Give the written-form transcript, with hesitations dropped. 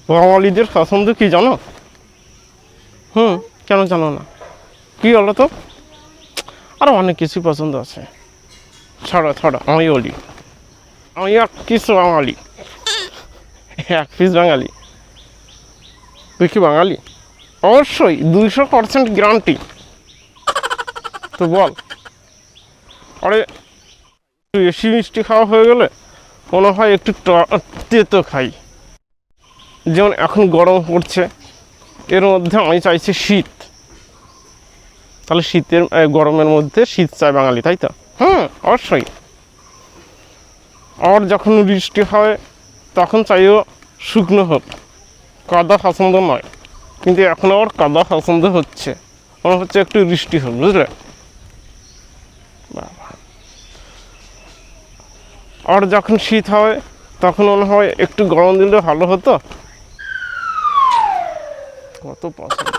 বাঙালিদের পছন্দ কি জানো? কেন জানো না? কি বলো তো? আরও অনেক কিছু পছন্দ আছে। ছাড়ো ছাড়ো, আমি বলি। আমি এক কিছু বাঙালি, এক পিস বাঙালি। তুই কি বাঙালি? অবশ্যই 200% গ্যারান্টি। তো বল। আরে একটু বেশি মিষ্টি খাওয়া হয়ে গেলে মনে হয় একটু তেতো খাই। যেমন এখন গরম পড়ছে, এর মধ্যে আমি চাইছি শীত। তাহলে গরমের মধ্যে শীত চায় বাঙালি, তাই তো? অবশ্যই। আর যখন বৃষ্টি হয় তখন চাইও শুকনো হোক, কাদা পছন্দ নয়। কিন্তু এখন আবার কাদা পছন্দ হচ্ছে, মনে হচ্ছে একটু বৃষ্টি হোক, বুঝলে? আর যখন শীত হয় তখন মনে হয় একটু গরম দিলে ভালো হতো। কত পছন্দ।